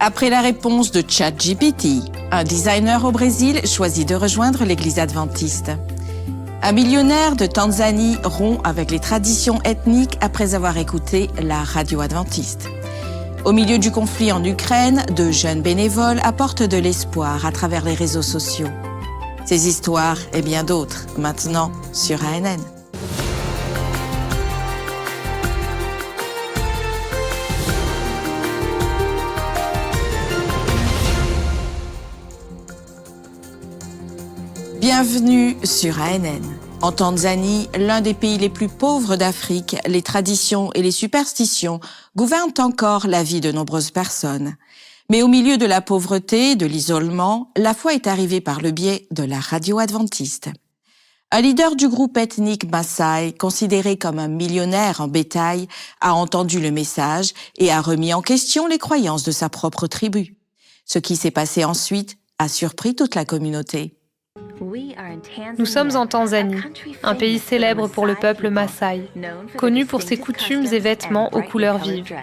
Après la réponse de ChatGPT, un designer au Brésil choisit de rejoindre l'Église adventiste. Un millionnaire de Tanzanie rompt avec les traditions ethniques après avoir écouté la radio adventiste. Au milieu du conflit en Ukraine, de jeunes bénévoles apportent de l'espoir à travers les réseaux sociaux. Ces histoires et bien d'autres, maintenant sur ANN. Bienvenue sur ANN. En Tanzanie, l'un des pays les plus pauvres d'Afrique, les traditions et les superstitions gouvernent encore la vie de nombreuses personnes. Mais au milieu de la pauvreté, de l'isolement, la foi est arrivée par le biais de la radio adventiste. Un leader du groupe ethnique Maasai, considéré comme un millionnaire en bétail, a entendu le message et a remis en question les croyances de sa propre tribu. Ce qui s'est passé ensuite a surpris toute la communauté. Nous sommes en Tanzanie, un pays célèbre pour le peuple Maasai, connu pour ses coutumes et vêtements aux couleurs vives.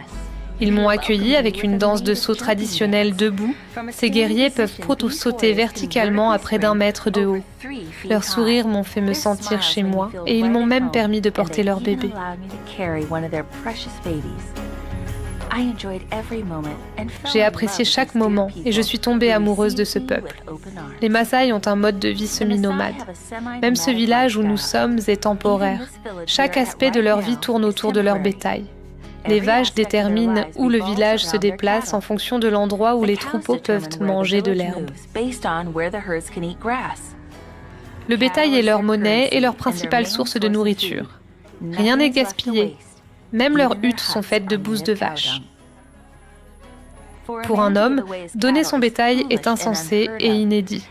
Ils m'ont accueilli avec une danse de saut traditionnelle debout. Ces guerriers peuvent sauter verticalement à près d'1 mètre de haut. Leurs sourires m'ont fait me sentir chez moi et ils m'ont même permis de porter leur bébé. J'ai apprécié chaque moment et je suis tombée amoureuse de ce peuple. Les Maasai ont un mode de vie semi-nomade. Même ce village où nous sommes est temporaire. Chaque aspect de leur vie tourne autour de leur bétail. Les vaches déterminent où le village se déplace en fonction de l'endroit où les troupeaux peuvent manger de l'herbe. Le bétail est leur monnaie et leur principale source de nourriture. Rien n'est gaspillé. Même leurs huttes sont faites de bouse de vache. Pour un homme, donner son bétail est insensé et inédit.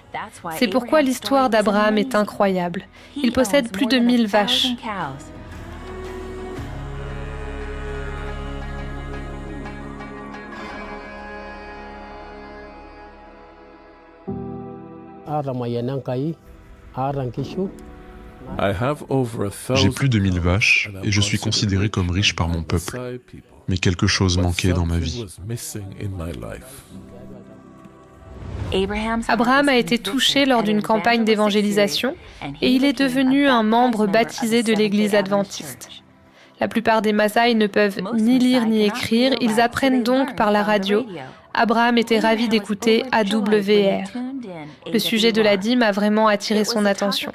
C'est pourquoi l'histoire d'Abraham est incroyable. Il possède plus de 1000 vaches. J'ai plus de 1000 vaches et je suis considéré comme riche par mon peuple. Mais quelque chose manquait dans ma vie. Abraham a été touché lors d'une campagne d'évangélisation et il est devenu un membre baptisé de l'Église adventiste. La plupart des Maasai ne peuvent ni lire ni écrire, ils apprennent donc par la radio. Abraham était ravi d'écouter AWR. Le sujet de la dîme a vraiment attiré son attention.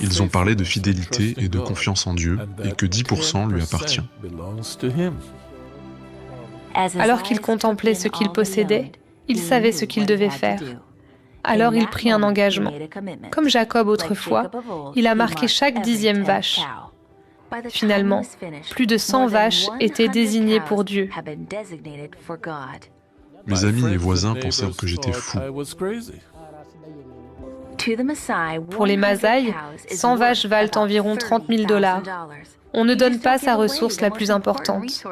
Ils ont parlé de fidélité et de confiance en Dieu et que 10% lui appartient. Alors qu'il contemplait ce qu'il possédait, il savait ce qu'il devait faire. Alors il prit un engagement. Comme Jacob autrefois, il a marqué chaque 10e vache. Finalement, plus de 100 vaches étaient désignées pour Dieu. Mes amis et voisins pensèrent que j'étais fou. Pour les Maasai, 100 vaches valent environ $30 000. On ne donne pas sa ressource la plus importante.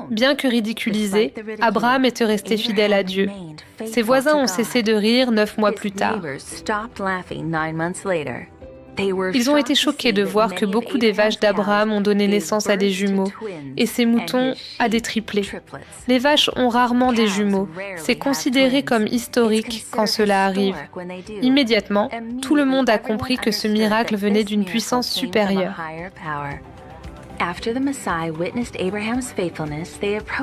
Bien que ridiculisé, Abraham était resté fidèle à Dieu. Ses voisins ont cessé de rire 9 mois plus tard. Ils ont été choqués de voir que beaucoup des vaches d'Abraham ont donné naissance à des jumeaux et ses moutons à des triplés. Les vaches ont rarement des jumeaux. C'est considéré comme historique quand cela arrive. Immédiatement, tout le monde a compris que ce miracle venait d'une puissance supérieure.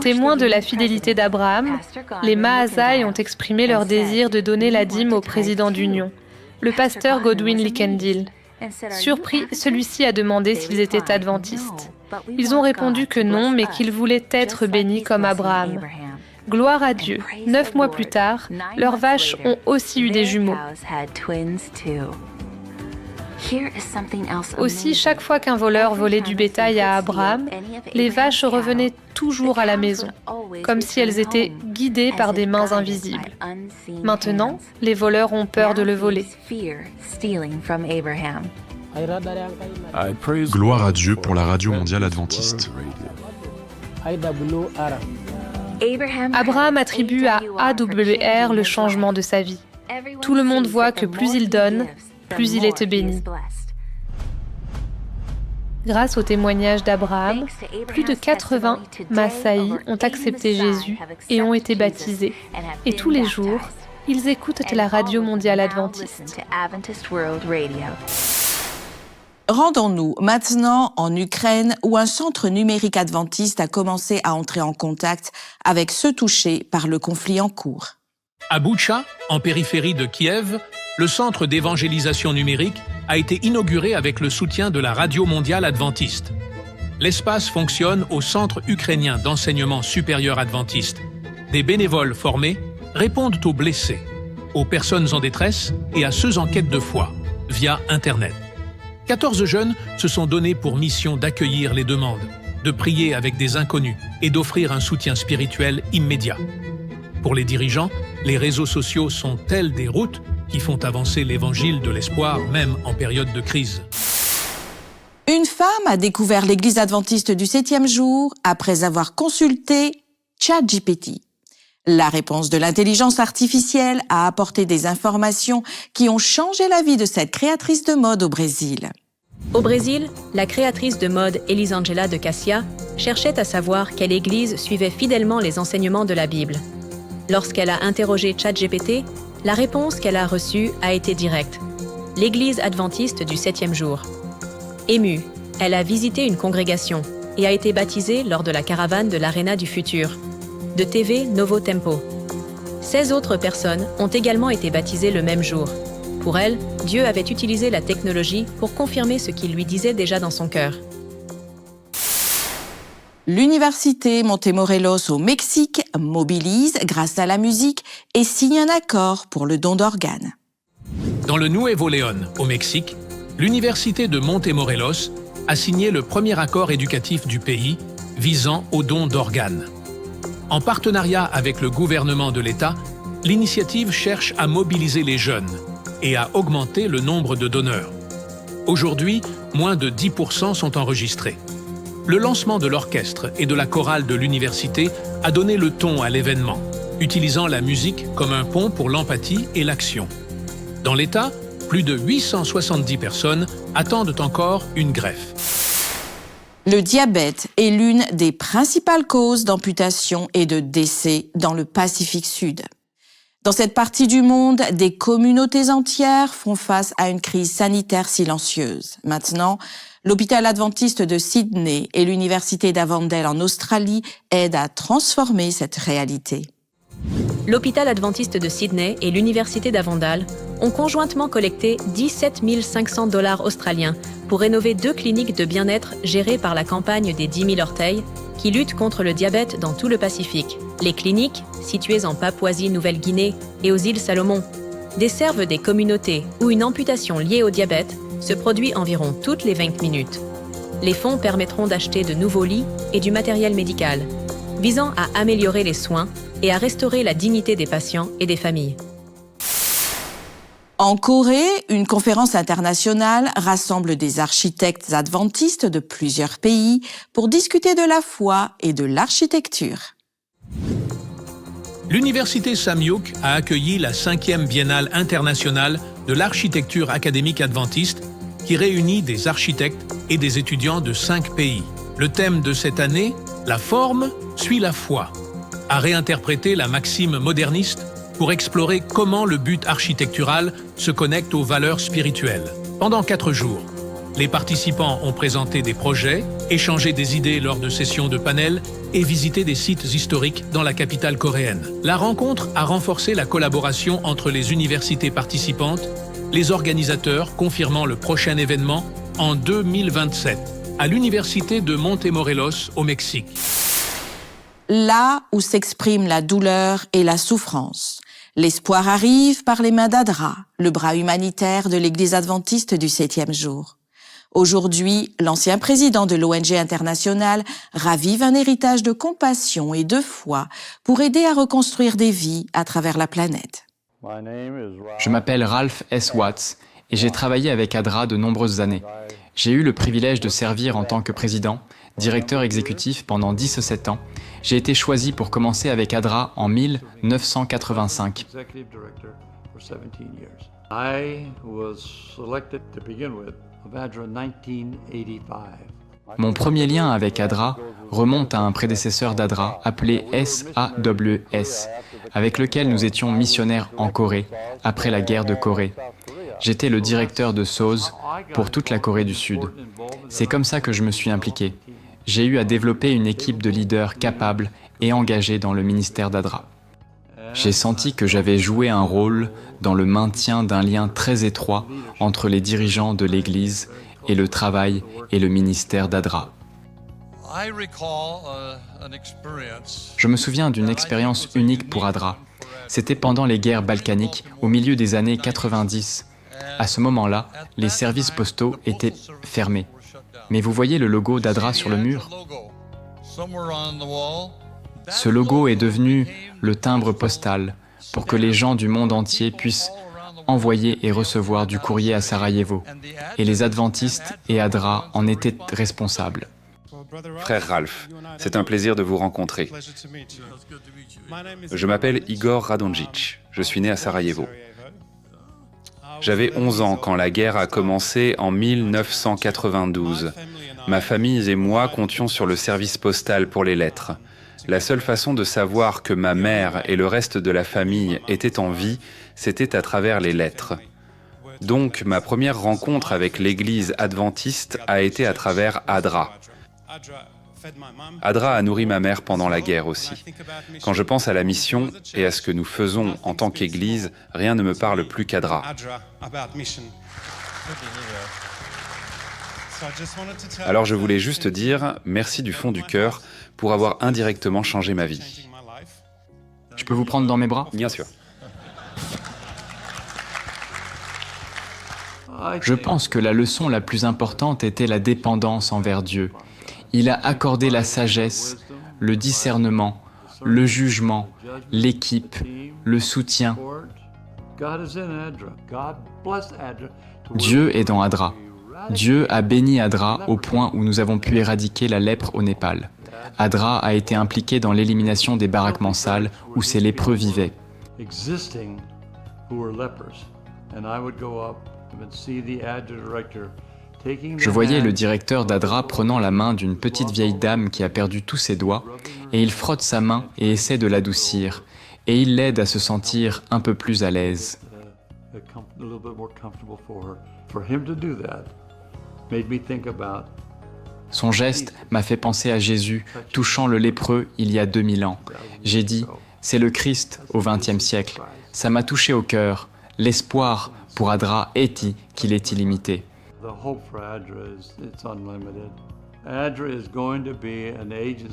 Témoins de la fidélité d'Abraham, les Maasai ont exprimé leur désir de donner la dîme au président d'Union, le pasteur Godwin Likendil. Surpris, celui-ci a demandé s'ils étaient adventistes. Ils ont répondu que non, mais qu'ils voulaient être bénis comme Abraham. Gloire à Dieu. 9 mois plus tard, leurs vaches ont aussi eu des jumeaux. Aussi, chaque fois qu'un voleur volait du bétail à Abraham, les vaches revenaient toujours à la maison, comme si elles étaient guidées par des mains invisibles. Maintenant, les voleurs ont peur de le voler. Gloire à Dieu pour la radio mondiale adventiste. Abraham attribue à AWR le changement de sa vie. Tout le monde voit que plus il donne, plus il est béni. Grâce au témoignage d'Abraham, plus de 80 Maasai ont accepté Jésus et ont été baptisés. Et tous les jours, ils écoutent la radio mondiale adventiste. Rendons-nous maintenant en Ukraine où un centre numérique adventiste a commencé à entrer en contact avec ceux touchés par le conflit en cours. À Boutcha, en périphérie de Kiev, le centre d'évangélisation numérique a été inauguré avec le soutien de la Radio mondiale adventiste. L'espace fonctionne au Centre ukrainien d'enseignement supérieur adventiste. Des bénévoles formés répondent aux blessés, aux personnes en détresse et à ceux en quête de foi, via Internet. 14 jeunes se sont donnés pour mission d'accueillir les demandes, de prier avec des inconnus et d'offrir un soutien spirituel immédiat. Pour les dirigeants, les réseaux sociaux sont tels des routes qui font avancer l'évangile de l'espoir, même en période de crise. Une femme a découvert l'Église adventiste du 7e jour après avoir consulté ChatGPT. La réponse de l'intelligence artificielle a apporté des informations qui ont changé la vie de cette créatrice de mode au Brésil. Au Brésil, la créatrice de mode Elisângela de Cassia cherchait à savoir quelle église suivait fidèlement les enseignements de la Bible. Lorsqu'elle a interrogé ChatGPT, la réponse qu'elle a reçue a été directe. L'Église adventiste du 7e jour. Émue, elle a visité une congrégation et a été baptisée lors de la caravane de l'Arena du Futur, de TV Novo Tempo. 16 autres personnes ont également été baptisées le même jour. Pour elle, Dieu avait utilisé la technologie pour confirmer ce qu'il lui disait déjà dans son cœur. L'université Montemorelos au Mexique mobilise grâce à la musique et signe un accord pour le don d'organes. Dans le Nuevo León, au Mexique, l'université de Montemorelos a signé le premier accord éducatif du pays visant au don d'organes. En partenariat avec le gouvernement de l'État, l'initiative cherche à mobiliser les jeunes et à augmenter le nombre de donneurs. Aujourd'hui, moins de 10% sont enregistrés. Le lancement de l'orchestre et de la chorale de l'université a donné le ton à l'événement, utilisant la musique comme un pont pour l'empathie et l'action. Dans l'État, plus de 870 personnes attendent encore une greffe. Le diabète est l'une des principales causes d'amputation et de décès dans le Pacifique Sud. Dans cette partie du monde, des communautés entières font face à une crise sanitaire silencieuse. Maintenant, l'hôpital adventiste de Sydney et l'université d'Avondale en Australie aident à transformer cette réalité. L'hôpital adventiste de Sydney et l'université d'Avondale ont conjointement collecté 17 500 $ australiens pour rénover 2 cliniques de bien-être gérées par la campagne des 10 000 orteils qui luttent contre le diabète dans tout le Pacifique. Les cliniques, situées en Papouasie-Nouvelle-Guinée et aux îles Salomon, desservent des communautés où une amputation liée au diabète se produit environ toutes les 20 minutes. Les fonds permettront d'acheter de nouveaux lits et du matériel médical, visant à améliorer les soins et à restaurer la dignité des patients et des familles. En Corée, une conférence internationale rassemble des architectes adventistes de plusieurs pays pour discuter de la foi et de l'architecture. L'université Samyuk a accueilli la 5e biennale internationale de l'architecture académique adventiste qui réunit des architectes et des étudiants de 5 pays. Le thème de cette année, la forme suit la foi, a réinterprété la maxime moderniste pour explorer comment le but architectural se connecte aux valeurs spirituelles. Pendant 4 jours, les participants ont présenté des projets, échangé des idées lors de sessions de panel et visité des sites historiques dans la capitale coréenne. La rencontre a renforcé la collaboration entre les universités participantes, les organisateurs confirmant le prochain événement en 2027 à l'université de Montemorelos au Mexique. Là où s'exprime la douleur et la souffrance, l'espoir arrive par les mains d'Adra, le bras humanitaire de l'Église adventiste du 7e jour. Aujourd'hui, l'ancien président de l'ONG internationale ravive un héritage de compassion et de foi pour aider à reconstruire des vies à travers la planète. Je m'appelle Ralph S. Watts et j'ai travaillé avec ADRA de nombreuses années. J'ai eu le privilège de servir en tant que président, directeur exécutif pendant 17 ans. J'ai été choisi pour commencer avec ADRA en 1985. I was selected to begin with of ADRA 1985. Mon premier lien avec ADRA remonte à un prédécesseur d'ADRA appelé SAWS, avec lequel nous étions missionnaires en Corée, après la guerre de Corée. J'étais le directeur de SOS pour toute la Corée du Sud. C'est comme ça que je me suis impliqué. J'ai eu à développer une équipe de leaders capables et engagés dans le ministère d'ADRA. J'ai senti que j'avais joué un rôle dans le maintien d'un lien très étroit entre les dirigeants de l'Église et le travail et le ministère d'ADRA. Je me souviens d'une expérience unique pour ADRA. C'était pendant les guerres balkaniques, au milieu des années 90. À ce moment-là, les services postaux étaient fermés. Mais vous voyez le logo d'ADRA sur le mur ? Ce logo est devenu le timbre postal pour que les gens du monde entier puissent envoyer et recevoir du courrier à Sarajevo. Et les adventistes et ADRA en étaient responsables. Frère Ralph, c'est un plaisir de vous rencontrer. Je m'appelle Igor Radonjic. Je suis né à Sarajevo. J'avais 11 ans quand la guerre a commencé en 1992. Ma famille et moi comptions sur le service postal pour les lettres. La seule façon de savoir que ma mère et le reste de la famille étaient en vie, c'était à travers les lettres. Donc, ma première rencontre avec l'église adventiste a été à travers ADRA. ADRA a nourri ma mère pendant la guerre aussi. Quand je pense à la mission et à ce que nous faisons en tant qu'Église, rien ne me parle plus qu'ADRA. Alors je voulais juste dire merci du fond du cœur pour avoir indirectement changé ma vie. Je peux vous prendre dans mes bras ? Bien sûr. Je pense que la leçon la plus importante était la dépendance envers Dieu. Il a accordé la sagesse, le discernement, le jugement, l'équipe, le soutien. Dieu est dans ADRA. Dieu a béni ADRA au point où nous avons pu éradiquer la lèpre au Népal. ADRA a été impliqué dans l'élimination des baraquements sales où ces lépreux vivaient. Je voyais le directeur d'ADRA prenant la main d'une petite vieille dame qui a perdu tous ses doigts, et il frotte sa main et essaie de l'adoucir, et il l'aide à se sentir un peu plus à l'aise. Son geste m'a fait penser à Jésus touchant le lépreux il y a 2000 ans. J'ai dit, c'est le Christ au XXe siècle. Ça m'a touché au cœur. L'espoir pour ADRA est qu'il est illimité.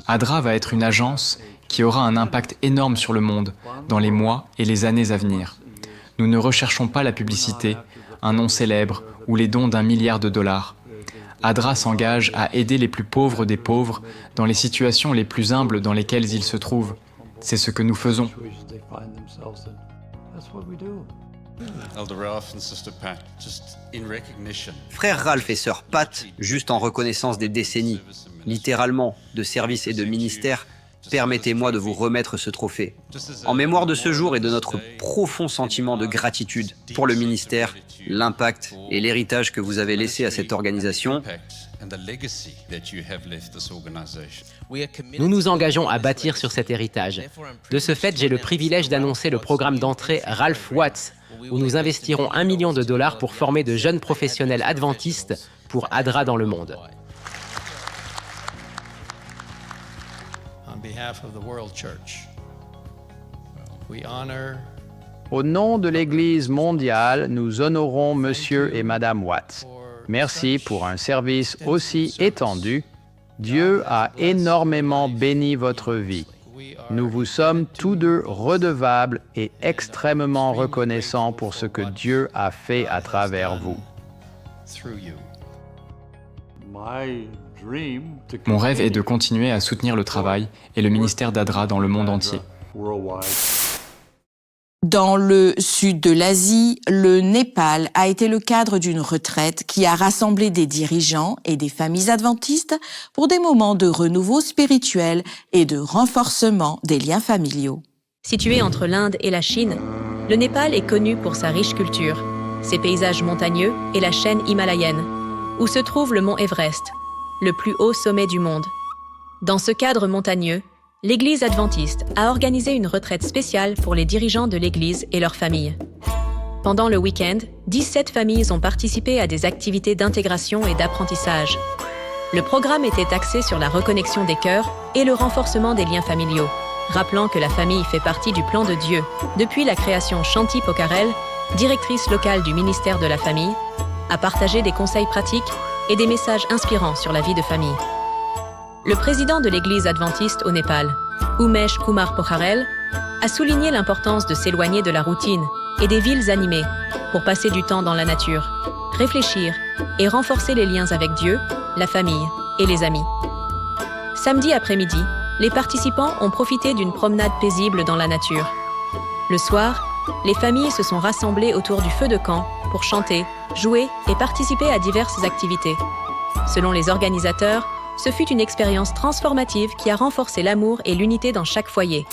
ADRA va être une agence qui aura un impact énorme sur le monde dans les mois et les années à venir. Nous ne recherchons pas la publicité, un nom célèbre ou les dons d'1 milliard de dollars. ADRA s'engage à aider les plus pauvres des pauvres dans les situations les plus humbles dans lesquelles ils se trouvent. C'est ce que nous faisons. Frère Ralph et sœur Pat, juste en reconnaissance des décennies, littéralement, de service et de ministère, permettez-moi de vous remettre ce trophée. En mémoire de ce jour et de notre profond sentiment de gratitude pour le ministère, l'impact et l'héritage que vous avez laissé à cette organisation, nous nous engageons à bâtir sur cet héritage. De ce fait, j'ai le privilège d'annoncer le programme d'entrée Ralph Watts, où nous investirons $1 million pour former de jeunes professionnels adventistes pour ADRA dans le monde. Au nom de l'Église mondiale, nous honorons Monsieur et Madame Watts. Merci pour un service aussi étendu. Dieu a énormément béni votre vie. Nous vous sommes tous deux redevables et extrêmement reconnaissants pour ce que Dieu a fait à travers vous. Mon rêve est de continuer à soutenir le travail et le ministère d'ADRA dans le monde entier. Dans le sud de l'Asie, le Népal a été le cadre d'une retraite qui a rassemblé des dirigeants et des familles adventistes pour des moments de renouveau spirituel et de renforcement des liens familiaux. Situé entre l'Inde et la Chine, le Népal est connu pour sa riche culture, ses paysages montagneux et la chaîne himalayenne, où se trouve le mont Everest, le plus haut sommet du monde. Dans ce cadre montagneux, l'Église adventiste a organisé une retraite spéciale pour les dirigeants de l'Église et leurs familles. Pendant le week-end, 17 familles ont participé à des activités d'intégration et d'apprentissage. Le programme était axé sur la reconnexion des cœurs et le renforcement des liens familiaux, rappelant que la famille fait partie du plan de Dieu. Depuis la création, Chanty Pocarel, directrice locale du ministère de la Famille, a partagé des conseils pratiques et des messages inspirants sur la vie de famille. Le président de l'Église adventiste au Népal, Umesh Kumar Pocarel, a souligné l'importance de s'éloigner de la routine et des villes animées pour passer du temps dans la nature, réfléchir et renforcer les liens avec Dieu, la famille et les amis. Samedi après-midi, les participants ont profité d'une promenade paisible dans la nature. Le soir, les familles se sont rassemblées autour du feu de camp pour chanter, jouer et participer à diverses activités. Selon les organisateurs, ce fut une expérience transformative qui a renforcé l'amour et l'unité dans chaque foyer.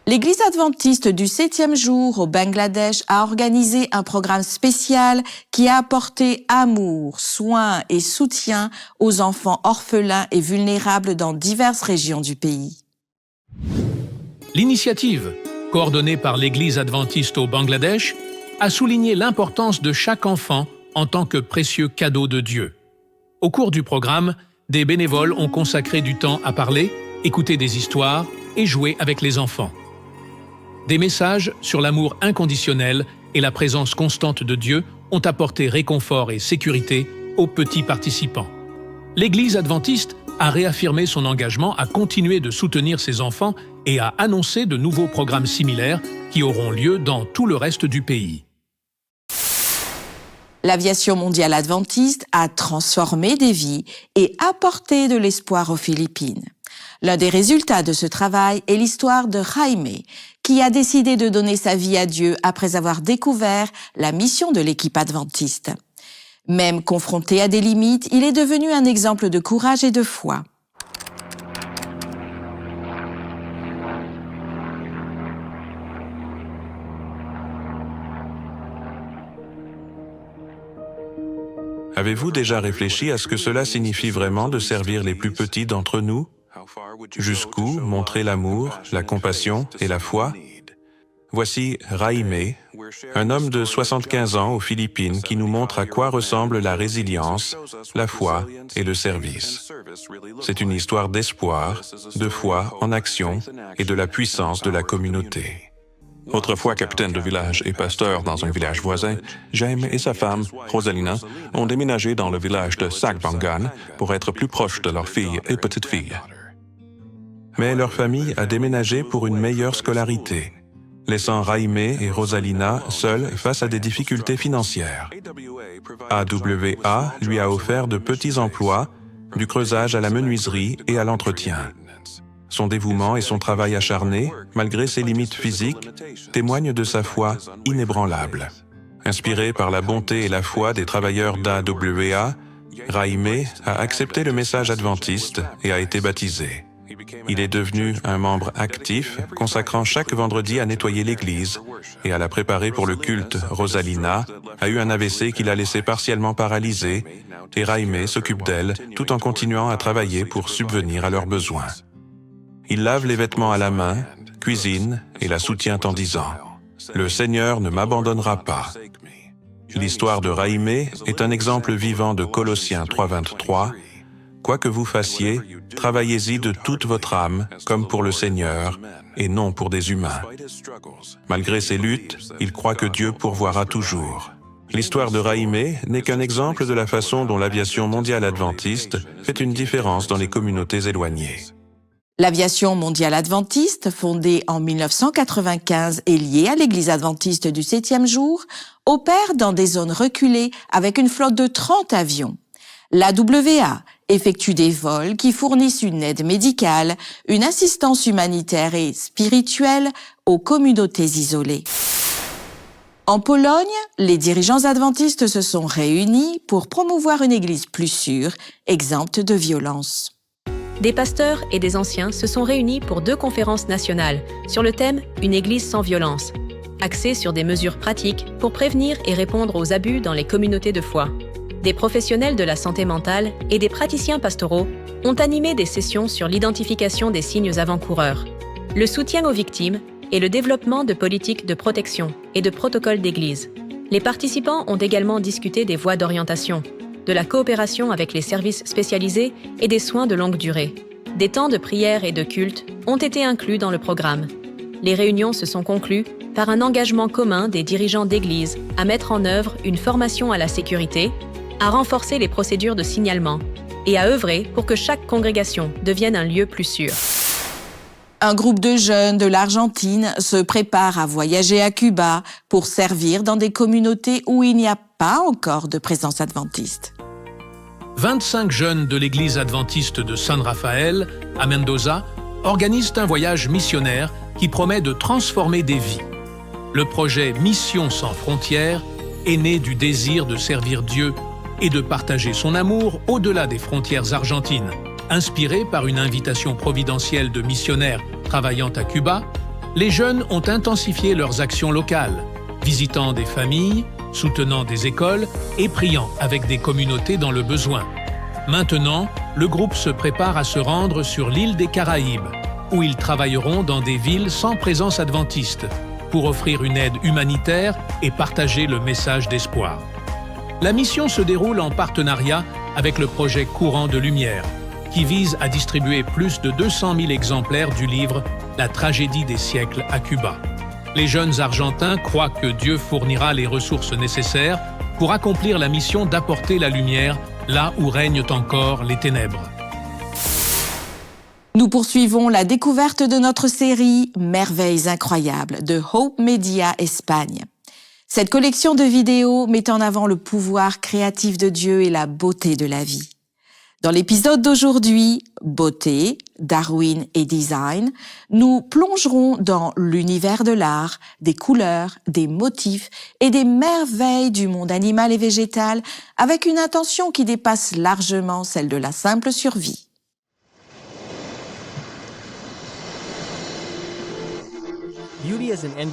L'Église adventiste du 7e jour au Bangladesh a organisé un programme spécial qui a apporté amour, soin et soutien aux enfants orphelins et vulnérables dans diverses régions du pays. L'initiative, coordonnée par l'Église adventiste au Bangladesh, a souligné l'importance de chaque enfant en tant que précieux cadeau de Dieu. Au cours du programme, des bénévoles ont consacré du temps à parler, écouter des histoires et jouer avec les enfants. Des messages sur l'amour inconditionnel et la présence constante de Dieu ont apporté réconfort et sécurité aux petits participants. L'Église adventiste a réaffirmé son engagement à continuer de soutenir ses enfants et a annoncé de nouveaux programmes similaires qui auront lieu dans tout le reste du pays. L'aviation mondiale adventiste a transformé des vies et apporté de l'espoir aux Philippines. L'un des résultats de ce travail est l'histoire de Jaime, qui a décidé de donner sa vie à Dieu après avoir découvert la mission de l'équipe adventiste. Même confronté à des limites, il est devenu un exemple de courage et de foi. Avez-vous déjà réfléchi à ce que cela signifie vraiment de servir les plus petits d'entre nous? Jusqu'où montrer l'amour, la compassion et la foi? Voici Jaime, un homme de 75 ans aux Philippines qui nous montre à quoi ressemble la résilience, la foi et le service. C'est une histoire d'espoir, de foi en action et de la puissance de la communauté. Autrefois capitaine de village et pasteur dans un village voisin, Jaime et sa femme, Rosalina, ont déménagé dans le village de Sagbangan pour être plus proches de leurs filles et petites-filles. Mais leur famille a déménagé pour une meilleure scolarité, laissant Jaime et Rosalina seuls face à des difficultés financières. AWA lui a offert de petits emplois, du creusage à la menuiserie et à l'entretien. Son dévouement et son travail acharné, malgré ses limites physiques, témoignent de sa foi inébranlable. Inspiré par la bonté et la foi des travailleurs d'AWA, Jaime a accepté le message adventiste et a été baptisé. Il est devenu un membre actif, consacrant chaque vendredi à nettoyer l'église et à la préparer pour le culte. Rosalina a eu un AVC qui l'a laissé partiellement paralysée et Jaime s'occupe d'elle tout en continuant à travailler pour subvenir à leurs besoins. Il lave les vêtements à la main, cuisine et la soutient en disant « Le Seigneur ne m'abandonnera pas ». L'histoire de Jaime est un exemple vivant de Colossiens 3:23. Quoi que vous fassiez, travaillez-y de toute votre âme, comme pour le Seigneur, et non pour des humains. Malgré ses luttes, il croit que Dieu pourvoira toujours. L'histoire de Jaime n'est qu'un exemple de la façon dont l'aviation mondiale adventiste fait une différence dans les communautés éloignées. L'aviation mondiale adventiste, fondée en 1995 et liée à l'Église adventiste du 7e jour, opère dans des zones reculées avec une flotte de 30 avions. L'AWA effectue des vols qui fournissent une aide médicale, une assistance humanitaire et spirituelle aux communautés isolées. En Pologne, les dirigeants adventistes se sont réunis pour promouvoir une église plus sûre, exempte de violence. Des pasteurs et des anciens se sont réunis pour 2 conférences nationales sur le thème « Une église sans violence », axées sur des mesures pratiques pour prévenir et répondre aux abus dans les communautés de foi. des professionnels de la santé mentale et des praticiens pastoraux ont animé des sessions sur l'identification des signes avant-coureurs, le soutien aux victimes et le développement de politiques de protection et de protocoles d'église. Les participants ont également discuté des voies d'orientation, de la coopération avec les services spécialisés et des soins de longue durée. Des temps de prière et de culte ont été inclus dans le programme. Les réunions se sont conclues par un engagement commun des dirigeants d'église à mettre en œuvre une formation à la sécurité, à renforcer les procédures de signalement et à œuvrer pour que chaque congrégation devienne un lieu plus sûr. Un groupe de jeunes de l'Argentine se prépare à voyager à Cuba pour servir dans des communautés où il n'y a pas encore de présence adventiste. 25 jeunes de l'église adventiste de San Rafael, à Mendoza, organisent un voyage missionnaire qui promet de transformer des vies. Le projet Mission sans frontières est né du désir de servir Dieu et de partager son amour au-delà des frontières argentines. Inspirés par une invitation providentielle de missionnaires travaillant à Cuba, les jeunes ont intensifié leurs actions locales, visitant des familles, soutenant des écoles et priant avec des communautés dans le besoin. Maintenant, le groupe se prépare à se rendre sur l'île des Caraïbes, où ils travailleront dans des villes sans présence adventiste, pour offrir une aide humanitaire et partager le message d'espoir. La mission se déroule en partenariat avec le projet Courant de Lumière, qui vise à distribuer plus de 200 000 exemplaires du livre « La tragédie des siècles à Cuba ». Les jeunes Argentins croient que Dieu fournira les ressources nécessaires pour accomplir la mission d'apporter la lumière là où règnent encore les ténèbres. Nous poursuivons la découverte de notre série « Merveilles incroyables » de Hope Media Espagne. Cette collection de vidéos met en avant le pouvoir créatif de Dieu et la beauté de la vie. Dans l'épisode d'aujourd'hui, Beauté, Darwin et Design, nous plongerons dans l'univers de l'art, des couleurs, des motifs et des merveilles du monde animal et végétal avec une intention qui dépasse largement celle de la simple survie.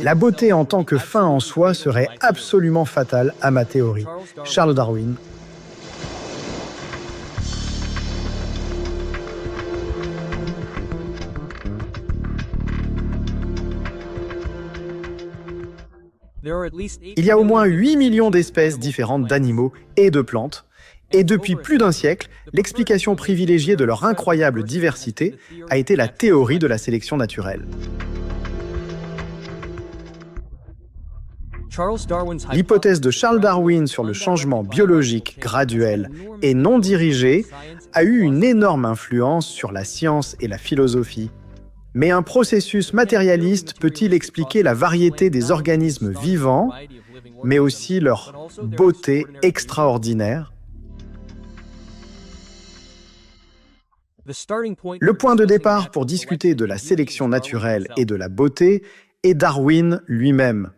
La beauté en tant que fin en soi serait absolument fatale à ma théorie. Charles Darwin. Il y a au moins 8 millions d'espèces différentes d'animaux et de plantes, et depuis plus d'un siècle, l'explication privilégiée de leur incroyable diversité a été la théorie de la sélection naturelle. L'hypothèse de Charles Darwin sur le changement biologique graduel et non dirigé a eu une énorme influence sur la science et la philosophie. Mais un processus matérialiste peut-il expliquer la variété des organismes vivants, mais aussi leur beauté extraordinaire? Le point de départ pour discuter de la sélection naturelle et de la beauté est Darwin lui-même.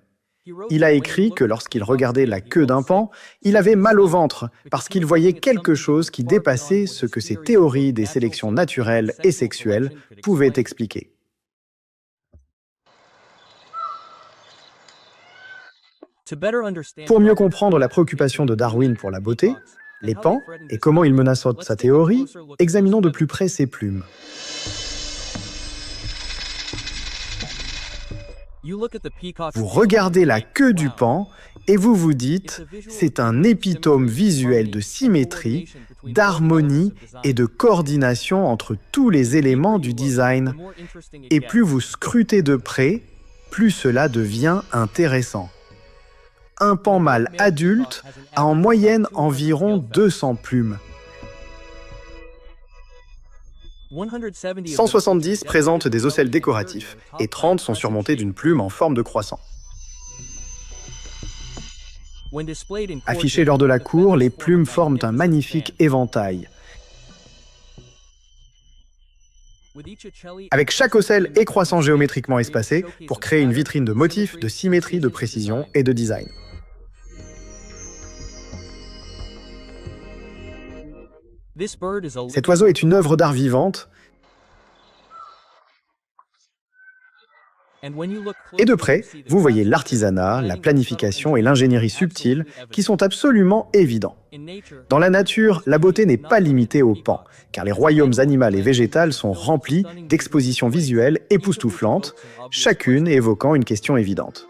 Il a écrit que lorsqu'il regardait la queue d'un paon, il avait mal au ventre parce qu'il voyait quelque chose qui dépassait ce que ses théories des sélections naturelles et sexuelles pouvaient expliquer. Pour mieux comprendre la préoccupation de Darwin pour la beauté, les paons, et comment il menace sa théorie, examinons de plus près ses plumes. Vous regardez la queue du paon et vous vous dites, c'est un épitome visuel de symétrie, d'harmonie et de coordination entre tous les éléments du design. Et plus vous scrutez de près, plus cela devient intéressant. Un paon mâle adulte a en moyenne environ 200 plumes. 170 présentent des ocelles décoratifs et 30 sont surmontés d'une plume en forme de croissant. Affichées lors de la cour, les plumes forment un magnifique éventail. Avec chaque ocelle et croissant géométriquement espacé pour créer une vitrine de motifs, de symétrie, de précision et de design. Cet oiseau est une œuvre d'art vivante. Et de près, vous voyez l'artisanat, la planification et l'ingénierie subtile qui sont absolument évidents. Dans la nature, la beauté n'est pas limitée au pan, car les royaumes animal et végétal sont remplis d'expositions visuelles époustouflantes, chacune évoquant une question évidente.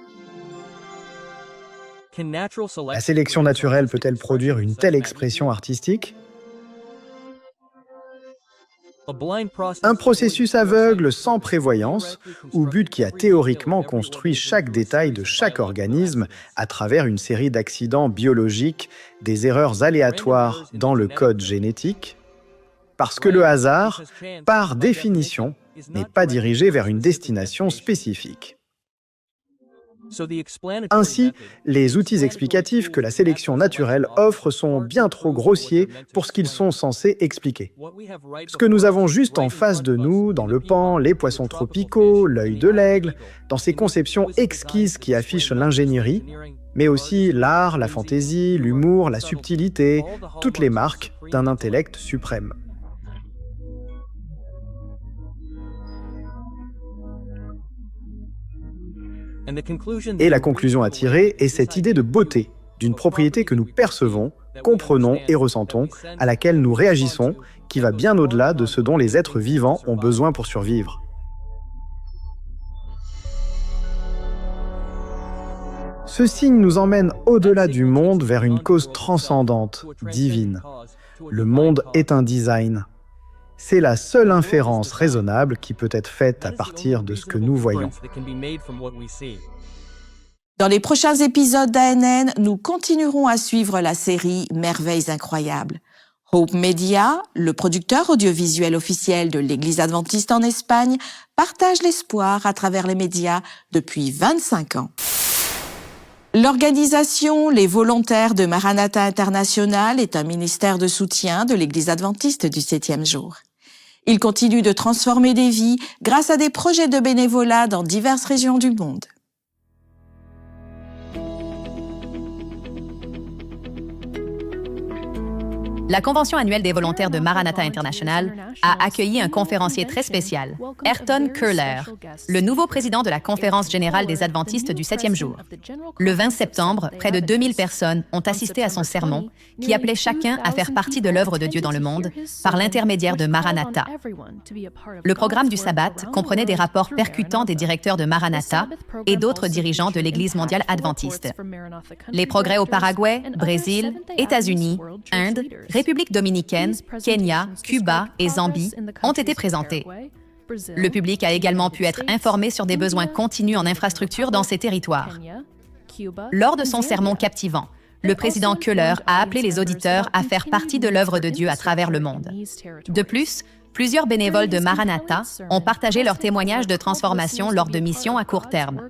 La sélection naturelle peut-elle produire une telle expression artistique ? Un processus aveugle sans prévoyance, ou but qui a théoriquement construit chaque détail de chaque organisme à travers une série d'accidents biologiques, des erreurs aléatoires dans le code génétique, parce que le hasard, par définition, n'est pas dirigé vers une destination spécifique. Ainsi, les outils explicatifs que la sélection naturelle offre sont bien trop grossiers pour ce qu'ils sont censés expliquer. Ce que nous avons juste en face de nous, dans le pan, les poissons tropicaux, l'œil de l'aigle, dans ces conceptions exquises qui affichent l'ingénierie, mais aussi l'art, la fantaisie, l'humour, la subtilité, toutes les marques d'un intellect suprême. Et la conclusion à tirer est cette idée de beauté, d'une propriété que nous percevons, comprenons et ressentons, à laquelle nous réagissons, qui va bien au-delà de ce dont les êtres vivants ont besoin pour survivre. Ce signe nous emmène au-delà du monde vers une cause transcendante, divine. Le monde est un design. C'est la seule inférence raisonnable qui peut être faite à partir de ce que nous voyons. Dans les prochains épisodes d'ANN, nous continuerons à suivre la série Merveilles incroyables. Hope Media, le producteur audiovisuel officiel de l'Église adventiste en Espagne, partage l'espoir à travers les médias depuis 25 ans. L'organisation Les Volontaires de Maranatha International est un ministère de soutien de l'Église adventiste du 7e jour. Il continue de transformer des vies grâce à des projets de bénévolat dans diverses régions du monde. La Convention annuelle des volontaires de Maranatha International a accueilli un conférencier très spécial, Ayrton Curler, le nouveau président de la Conférence générale des Adventistes du 7e jour. Le 20 septembre, près de 2000 personnes ont assisté à son sermon qui appelait chacun à faire partie de l'œuvre de Dieu dans le monde par l'intermédiaire de Maranatha. Le programme du sabbat comprenait des rapports percutants des directeurs de Maranatha et d'autres dirigeants de l'Église mondiale adventiste. Les progrès au Paraguay, Brésil, États-Unis, Inde, République dominicaine, Kenya, Cuba et Zambie ont été présentés. Le public a également pu être informé sur des besoins continus en infrastructures dans ces territoires. Lors de son sermon captivant, le président Köhler a appelé les auditeurs à faire partie de l'œuvre de Dieu à travers le monde. De plus, plusieurs bénévoles de Maranatha ont partagé leurs témoignages de transformation lors de missions à court terme.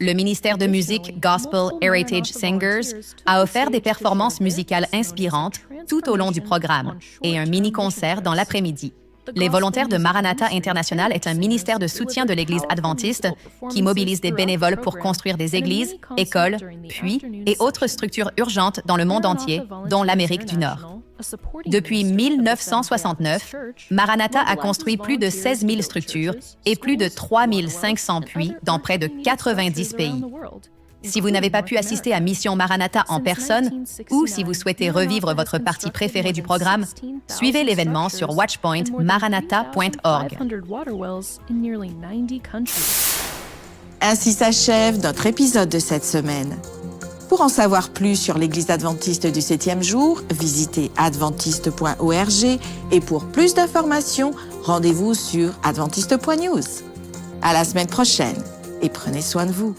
Le ministère de musique Gospel Heritage Singers a offert des performances musicales inspirantes tout au long du programme et un mini-concert dans l'après-midi. Les volontaires de Maranatha International est un ministère de soutien de l'Église adventiste qui mobilise des bénévoles pour construire des églises, écoles, puits et autres structures urgentes dans le monde entier, dont l'Amérique du Nord. Depuis 1969, Maranatha a construit plus de 16 000 structures et plus de 3 500 puits dans près de 90 pays. Si vous n'avez pas pu assister à Mission Maranatha en personne ou si vous souhaitez revivre votre partie préférée du programme, suivez l'événement sur watchpointmaranatha.org. Ainsi s'achève notre épisode de cette semaine. Pour en savoir plus sur l'Église adventiste du 7e jour, visitez adventiste.org et pour plus d'informations, rendez-vous sur adventiste.news. À la semaine prochaine et prenez soin de vous.